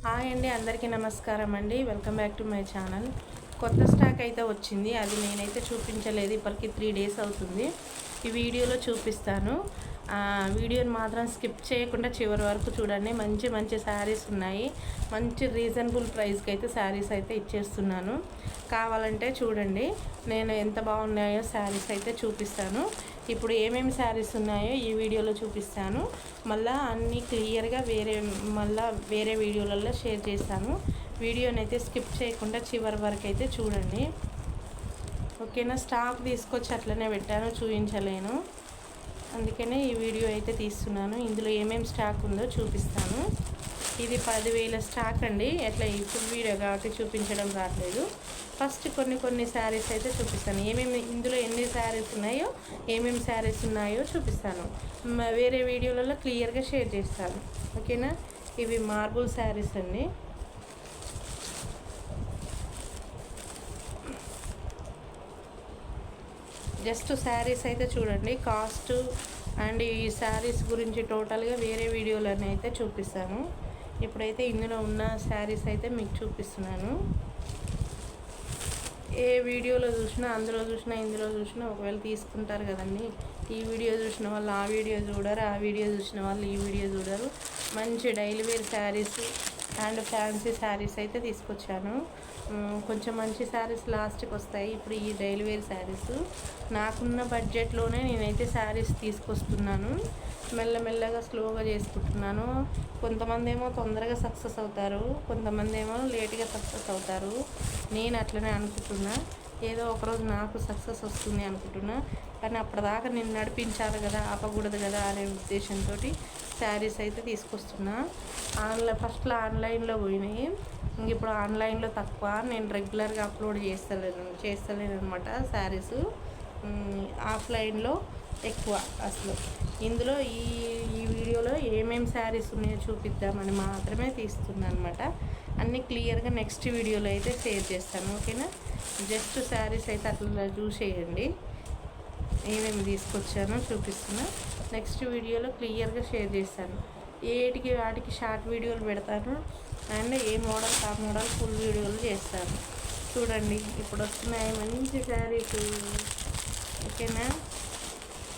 Hi అండి, అందరికీ నమస్కారం అండి. Welcome back to my channel. కొత్త స్టాక్ అయితే వచ్చింది. అది నేనైతే చూపించలేదు, ఇప్పటికి 3 డేస్ అవుతుంది. ఈ వీడియోలో చూపిస్తాను. వీడియోని మాత్రం స్కిప్ చేయకుండా చివరి వరకు చూడండి. మంచి మంచి శారీస్ ఉన్నాయి. మంచి రీజనబుల్ ప్రైస్కి అయితే శారీస్ అయితే ఇచ్చేస్తున్నాను. కావాలంటే చూడండి, నేను ఎంత బాగున్నాయో శారీస్ అయితే చూపిస్తాను. ఇప్పుడు ఏమేమి శారీస్ ఉన్నాయో ఈ వీడియోలో చూపిస్తాను. మళ్ళీ అన్నీ క్లియర్గా వేరే వీడియోలలో షేర్ చేస్తాను. వీడియోని అయితే స్కిప్ చేయకుండా చివరి వరకు అయితే చూడండి, ఓకేనా. స్టాక్ తీసుకొచ్చి అట్లనే పెట్టాను, చూపించలేను, అందుకనే ఈ వీడియో అయితే తీస్తున్నాను. ఇందులో ఏమేమి స్టాక్ ఉందో చూపిస్తాను. ఇది 10,000 స్టాక్ అండి. ఎట్లా ఇప్పుడు వీడియో కాబట్టి చూపించడం రావట్లేదు. ఫస్ట్ కొన్ని శారీస్ అయితే చూపిస్తాను. ఇందులో ఎన్ని శారీస్ ఉన్నాయో, ఏమేమి శారీస్ ఉన్నాయో చూపిస్తాను. వేరే వీడియోలలో క్లియర్గా షేర్ చేస్తాను, ఓకేనా. ఇవి మార్బుల్ శారీస్ అండి. జస్ట్ శారీస్ అయితే చూడండి, కాస్ట్ అండ్ ఈ శారీస్ గురించి టోటల్గా వేరే వీడియోలను అయితే చూపిస్తాను. ఇప్పుడైతే ఇందులో ఉన్న శారీస్ అయితే మీకు చూపిస్తున్నాను. ఏ వీడియోలో చూసినా, అందులో చూసినా, ఇందులో చూసినా ఒకవేళ తీసుకుంటారు కదండి. ఈ వీడియో చూసిన వాళ్ళు ఆ వీడియో చూడరు, ఆ వీడియో చూసిన వాళ్ళు ఈ వీడియో చూడరు. మంచి daily wear sarees and fancy sarees అయితే తీసుకొచ్చాను. కొంచెం మంచి శారీస్ లాస్ట్కి వస్తాయి. ఇప్పుడు ఈ డైలీ వేర్ శారీస్ నాకున్న బడ్జెట్లోనే నేనైతే శారీస్ తీసుకొస్తున్నాను. మెల్లమెల్లగా స్లోగా చేసుకుంటున్నాను. కొంతమంది ఏమో తొందరగా సక్సెస్ అవుతారు, కొంతమంది ఏమో లేట్గా సక్సెస్ అవుతారు. నేను అట్లనే అనుకుంటున్నా, ఏదో ఒకరోజు నాకు సక్సెస్ వస్తుంది అనుకుంటున్నా. కానీ అప్పటిదాకా నేను నడిపించాలి కదా, ఆపకూడదు కదా అనే ఉద్దేశంతో శారీస్ అయితే తీసుకొస్తున్నా. ఫస్ట్లో ఆన్లైన్లో పోయినాయి, ఇంక ఇప్పుడు ఆన్లైన్లో తక్కువ. నేను రెగ్యులర్గా అప్లోడ్ చేస్తలేను అనమాట శారీస్. ఆఫ్లైన్లో ఎక్కువ అసలు. ఇందులో ఈ వీడియోలో ఏమేమి శారీస్ ఉన్నాయో చూపిద్దామని మాత్రమే తీస్తున్నాను అనమాట. అన్నీ క్లియర్గా నెక్స్ట్ వీడియోలో అయితే షేర్ చేస్తాను, ఓకేనా. జస్ట్ శారీస్ అయితే అట్లా చూసేయండి. ఏమేమి తీసుకొచ్చానో చూపిస్తున్నా. నెక్స్ట్ వీడియోలో క్లియర్గా షేర్ చేస్తాను. వాటికి షార్ట్ వీడియోలు పెడతాను అండ్ ఏ మోడల్ ఆ మోడల్ ఫుల్ వీడియోలు చేస్తాను. చూడండి, ఇప్పుడు వస్తున్నాయి మంచి శారీస్, ఓకేనా.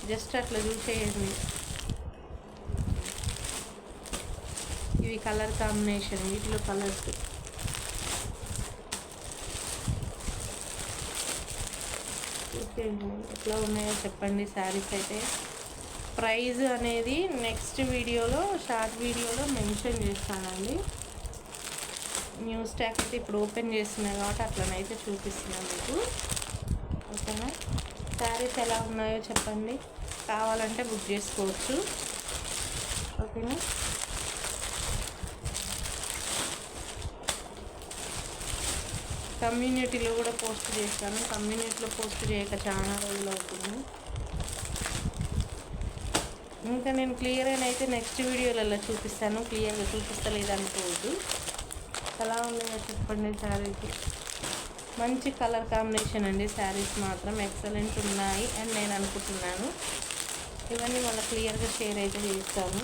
జస్ట్ అట్లా చూసేయండి. ఇవి కలర్ కాంబినేషన్, వీటిలో కలర్స్. ఎట్లా ఉన్నాయో చెప్పండి శారీస్ అయితే. ప్రైజ్ అనేది నెక్స్ట్ వీడియోలో, షార్ట్ వీడియోలో మెన్షన్ చేస్తానండి. న్యూ స్టాక్ అయితే ఇప్పుడు ఓపెన్ చేస్తున్నాయి కాబట్టి అట్లనైతే చూపిస్తున్నాను మీకు, ఓకేనా. శారీస్ ఎలా ఉన్నాయో చెప్పండి, కావాలంటే బుక్ చేసుకోవచ్చు, ఓకేనా. కమ్యూనిటీలో కూడా పోస్ట్ చేస్తాను. కమ్యూనిటీలో పోస్ట్ చేయక చాలా రోజులు అవుతుంది. ఇంకా నేను క్లియర్గా అయితే నెక్స్ట్ వీడియోలలో చూపిస్తాను. క్లియర్గా చూపిస్తలేదు అనుకోవద్దు. ఎలా ఉన్నాయో చెప్పండి శారీస్. మంచి కలర్ కాంబినేషన్ అండి. శారీస్ మాత్రం ఎక్సలెంట్ ఉన్నాయి అని నేను అనుకుంటున్నాను. ఇవన్నీ మళ్ళీ క్లియర్గా షేర్ అయితే చేస్తాను.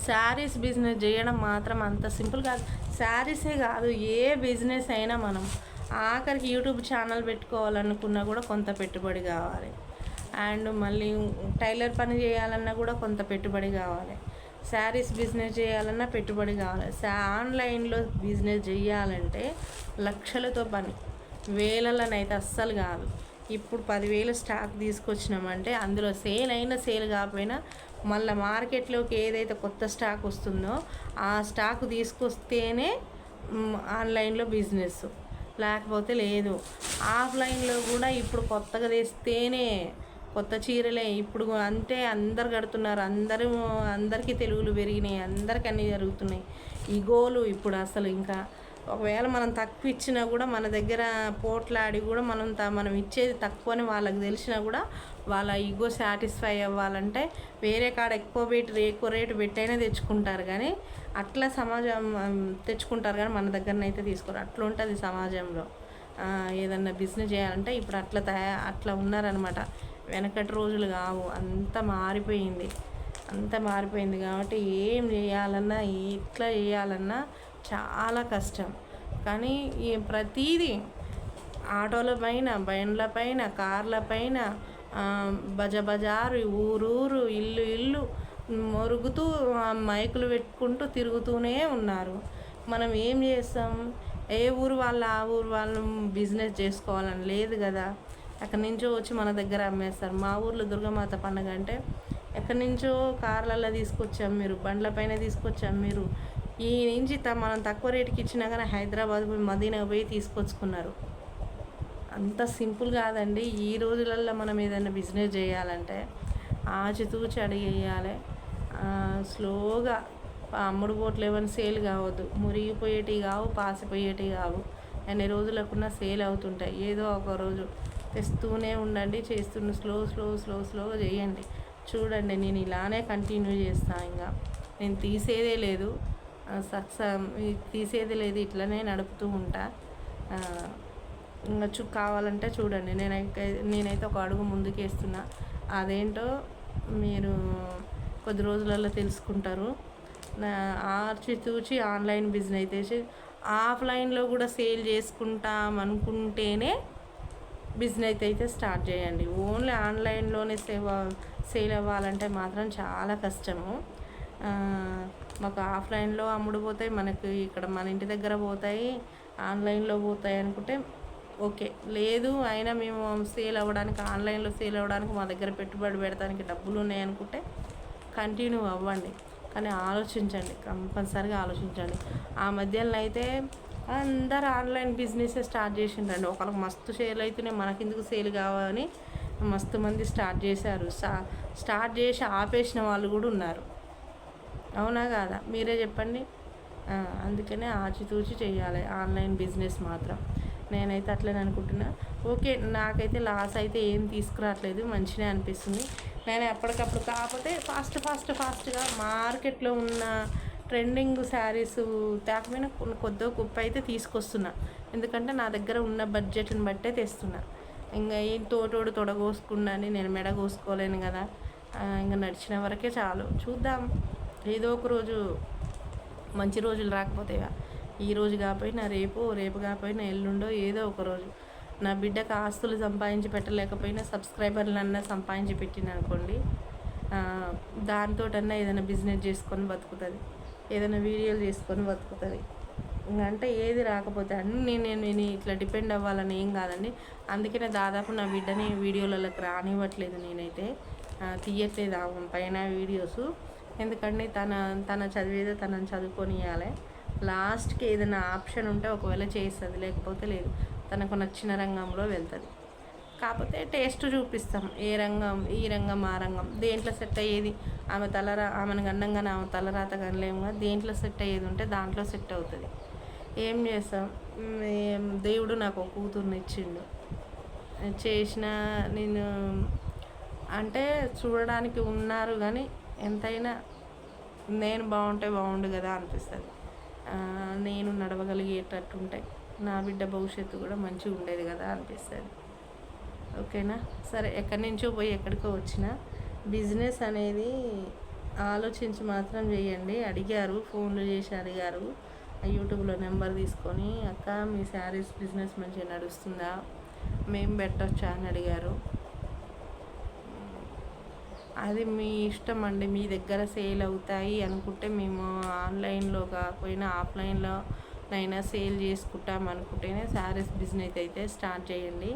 శారీస్ బిజినెస్ చేయడం మాత్రం అంత సింపుల్ కాదు. శారీసే కాదు, ఏ బిజినెస్ అయినా మనం ఆఖరికి యూట్యూబ్ ఛానల్ పెట్టుకోవాలనుకున్నా కూడా కొంత పెట్టుబడి కావాలి. అండ్ మళ్ళీ టైలర్ పని చేయాలన్నా కూడా కొంత పెట్టుబడి కావాలి. శారీస్ బిజినెస్ చేయాలన్నా పెట్టుబడి కావాలి. ఆన్లైన్లో బిజినెస్ చేయాలంటే లక్షలతో పని, వేలలోనైతే అస్సలు కాదు. ఇప్పుడు 10,000 స్టాక్ తీసుకొచ్చినామంటే అందులో సేల్ అయినా సేల్ కాకపోయినా మళ్ళీ మార్కెట్లోకి ఏదైతే కొత్త స్టాక్ వస్తుందో ఆ స్టాక్ తీసుకొస్తేనే ఆన్లైన్లో బిజినెస్, లేకపోతే లేదు. ఆఫ్లైన్లో కూడా ఇప్పుడు కొత్తగా తెస్తేనే కొత్త చీరలే ఇప్పుడు అంటే అందరు కడుతున్నారు. అందరికీ తెలుగులు పెరిగినాయి, అందరికీ అన్నీ జరుగుతున్నాయి. ఈ గోలు ఇప్పుడు అసలు ఇంకా ఒకవేళ మనం తక్కువ ఇచ్చినా కూడా మన దగ్గర పోట్లాడి కూడా మనం ఇచ్చేది తక్కువ అని వాళ్ళకి తెలిసినా కూడా వాళ్ళ ఈగో సాటిస్ఫై అవ్వాలంటే వేరే కాడ ఎక్కువ రేటు పెట్టైనా తెచ్చుకుంటారు. కానీ అట్లా సమాజం తెచ్చుకుంటారు, కానీ మన దగ్గరనైతే తీసుకోరు. అట్లా ఉంటుంది సమాజంలో. ఏదన్నా బిజినెస్ చేయాలంటే ఇప్పుడు అట్లా ఉన్నారనమాట. వెనకటి రోజులు కావు, అంత మారిపోయింది. అంత మారిపోయింది కాబట్టి ఏం చేయాలన్నా ఎట్లా చేయాలన్నా చాలా కష్టం. కానీ ఈ ప్రతీదీ ఆటోల పైన, బండ్ల పైన, కార్ల పైన, బజారు, ఊరూరు, ఇల్లు ఇల్లు మొరుగుతూ మైకులు పెట్టుకుంటూ తిరుగుతూనే ఉన్నారు. మనం ఏం చేస్తాం? ఏ ఊరు వాళ్ళు ఆ ఊరు వాళ్ళు బిజినెస్ చేసుకోవాలని లేదు కదా. ఎక్కడి నుంచో వచ్చి మన దగ్గర అమ్మేస్తారు. మా ఊర్లో దుర్గామాత పండుగ అంటే ఎక్కడి నుంచో కార్లలో తీసుకొచ్చాం, మీరు బండ్ల పైన తీసుకొచ్చాం, మీరు ఈ నుంచి మనం తక్కువ రేటుకి ఇచ్చినా కానీ హైదరాబాద్ పోయి మదీనా పోయి తీసుకొచ్చుకున్నారు. అంత సింపుల్ కాదండి. ఈ రోజులలో మనం ఏదైనా బిజినెస్ చేయాలంటే ఆచితూచి అడిగేయాలి. స్లోగా అమ్ముడు పోట్లు ఏమైనా సేల్ కావద్దు, మురిగిపోయేటివి కావు, పాసిపోయేటివి కావు. ఎన్ని రోజులకున్నా సేల్ అవుతుంటాయి. ఏదో ఒక రోజు తెస్తూనే ఉండండి, స్లోగా చేయండి. చూడండి, నేను ఇలానే కంటిన్యూ చేస్తాను. ఇంకా నేను తీసేదే లేదు, తీసేది లేదు, ఇట్లనే నడుపుతూ ఉంటా. ఇంకా కావాలంటే చూడండి, నేనైతే ఒక అడుగు ముందుకేస్తున్నా. అదేంటో మీరు కొద్ది రోజులలో తెలుసుకుంటారు. ఆచితూచి ఆన్లైన్ బిజినెస్ అయితే ఆఫ్లైన్లో కూడా సేల్ చేసుకుంటాం అనుకుంటేనే బిజినెస్ అయితే స్టార్ట్ చేయండి. ఓన్లీ ఆన్లైన్లోనే సేల్ అవ్వాలంటే మాత్రం చాలా కష్టము. మాకు ఆఫ్లైన్లో అమ్ముడు పోతాయి, మనకు ఇక్కడ మన ఇంటి దగ్గర పోతాయి, ఆన్లైన్లో పోతాయి అనుకుంటే ఓకే. లేదు అయినా మేము సేల్ అవ్వడానికి, ఆన్లైన్లో సేల్ అవ్వడానికి మా దగ్గర పెట్టుబడి పెడతానికి డబ్బులు ఉన్నాయనుకుంటే కంటిన్యూ అవ్వండి. కానీ ఆలోచించండి, కంపల్సరీగా ఆలోచించండి. ఆ మధ్యలో అయితే అందరు ఆన్లైన్ బిజినెస్ స్టార్ట్ చేసిండ్రండి. ఒకరికి మస్తు సేల్ అయితేనే మనకెందుకు సేల్ కావాలని మస్తు మంది స్టార్ట్ చేశారు. స్టార్ట్ చేసి ఆపేసిన వాళ్ళు కూడా ఉన్నారు. అవునా కాదా? మీరే చెప్పండి. అందుకనే ఆచితూచి చేయాలి ఆన్లైన్ బిజినెస్ మాత్రం. నేనైతే అట్లనే అనుకుంటున్నా. ఓకే, నాకైతే లాస్ అయితే ఏం తీసుకురావట్లేదు, మంచిగా అనిపిస్తుంది. నేను ఎప్పటికప్పుడు కాకపోతే ఫాస్ట్గా మార్కెట్లో ఉన్న ట్రెండింగ్ శారీస్ తేకపోయినా కొద్దిగా కుప్ప అయితే తీసుకొస్తున్నా. ఎందుకంటే నా దగ్గర ఉన్న బడ్జెట్ని బట్టే తెస్తున్నా. ఇంకా ఈ తోటోడు తొడగోసుకున్నాని నేను మెడ కోసుకోలేను కదా. ఇంకా నడిచిన వరకే చాలు. చూద్దాం, ఏదో ఒక రోజు మంచి రోజులు రాకపోతేగా. ఈ రోజు కాకపోయినా రేపు కాకపోయినా ఎల్లుండో ఏదో ఒక రోజు నా బిడ్డకు ఆస్తులు సంపాదించి పెట్టలేకపోయినా సబ్స్క్రైబర్లన్నా సంపాదించి పెట్టిననుకోండి, దాంతోటన్నా ఏదైనా బిజినెస్ చేసుకొని బతుకుతుంది, ఏదైనా వీడియోలు చేసుకొని బతుకుతుంది. అంటే ఏది రాకపోతే అన్నీ నేను ఇట్లా డిపెండ్ అవ్వాలని ఏం కాదండి. అందుకనే దాదాపు నా బిడ్డని వీడియోలలోకి రానివ్వట్లేదు, నేనైతే తీయట్లేదు ఆమె పైన వీడియోస్. ఎందుకంటే తన చదివేదో తనని చదువుకొనియాలి. లాస్ట్కి ఏదైనా ఆప్షన్ ఉంటే ఒకవేళ చేస్తుంది, లేకపోతే లేదు. తనకు నచ్చిన రంగంలో వెళ్తుంది. కాకపోతే టేస్ట్ చూపిస్తాం, ఏ రంగం, ఈ రంగం, ఆ రంగం, దేంట్లో సెట్ అయ్యేది. ఆమెను గండంగానే ఆమె తలరాత కనలేము కదా. దేంట్లో సెట్ అయ్యేది ఉంటే దాంట్లో సెట్ అవుతుంది. ఏం చేస్తాం, దేవుడు నాకు ఒక కూతుర్ని ఇచ్చిండు. చేసిన నేను అంటే చూడడానికి ఉన్నారు కానీ ఎంతైనా నేను బాగుంటే బాగుండు కదా అనిపిస్తుంది. నేను నడవగలిగేటట్టుంటే నా బిడ్డ భవిష్యత్తు కూడా మంచిగా ఉండేది కదా అనిపిస్తుంది. ఓకేనా? సరే, ఎక్కడి నుంచో పోయి ఎక్కడికో వచ్చిన బిజినెస్ అనేది ఆలోచించి మాత్రం చేయండి. అడిగారు, ఫోన్లు చేసి అడిగారు, యూట్యూబ్లో నెంబర్ తీసుకొని, అక్క మీ శారీస్ బిజినెస్ మంచిగా నడుస్తుందా, మేము పెట్టొచ్చా అని అడిగారు. అది మీ ఇష్టం అండి. మీ దగ్గర సేల్ అవుతాయి అనుకుంటే మేము ఆన్లైన్లో కాకపోయినా ఆఫ్లైన్లో అయినా సేల్ చేసుకుంటాం అనుకుంటేనే శారీస్ బిజినెస్ అయితే స్టార్ట్ చేయండి.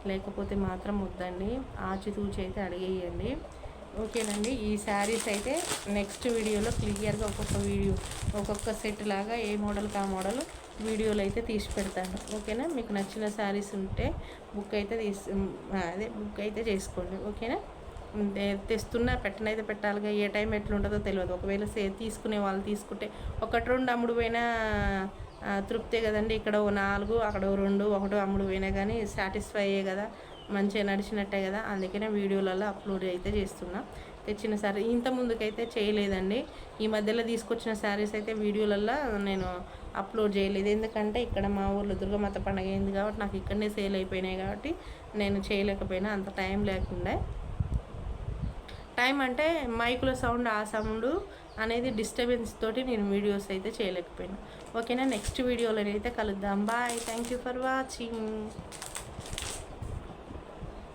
లేకపోతే మాత్రం వద్దండి, ఆచితూచి అయితే అడిగేయండి. ఓకేనండి. ఈ శారీస్ అయితే నెక్స్ట్ వీడియోలో క్లియర్గా ఒక్కొక్క సెట్ లాగా ఏ మోడల్కి ఆ మోడల్ వీడియోలు అయితే తీసి పెడతాను. ఓకేనా? మీకు నచ్చిన శారీస్ ఉంటే బుక్ అయితే చేసుకోండి. ఓకేనా? తెస్తున్నా పెట్టనైతే పెట్టాలిగా. ఏ టైం ఎట్లుంటుందో తెలియదు. ఒకవేళ తీసుకునే వాళ్ళు తీసుకుంటే 1-2 అమ్ముడు పోయినా తృప్తే కదండి. ఇక్కడ 4, అక్కడ 2, 1 అమ్ముడు పోయినా కానీ సాటిస్ఫై అయ్యే కదా, మంచిగా నడిచినట్టే కదా. అందుకనే వీడియోలలో అప్లోడ్ అయితే చేస్తున్నా. తెచ్చిన శారీ ఇంత ముందుకైతే చేయలేదండి. ఈ మధ్యలో తీసుకొచ్చిన శారీస్ అయితే వీడియోలలో నేను అప్లోడ్ చేయలేదు. ఎందుకంటే ఇక్కడ మా ఊర్లో దుర్గామాత పండుగ అయింది కాబట్టి నాకు ఇక్కడనే సేల్ అయిపోయినాయి కాబట్టి నేను చేయలేకపోయినా, అంత టైం లేకుండా. టైం అంటే మైకులో సౌండ్ ఆ సౌండ్ అనేది డిస్టర్బెన్స్ తోటి నేను వీడియోస్ అయితే చేయలేకపోయాను. ఓకేనా, నెక్స్ట్ వీడియోలో అయితే కలుద్దాం. Bye, thank you for watching.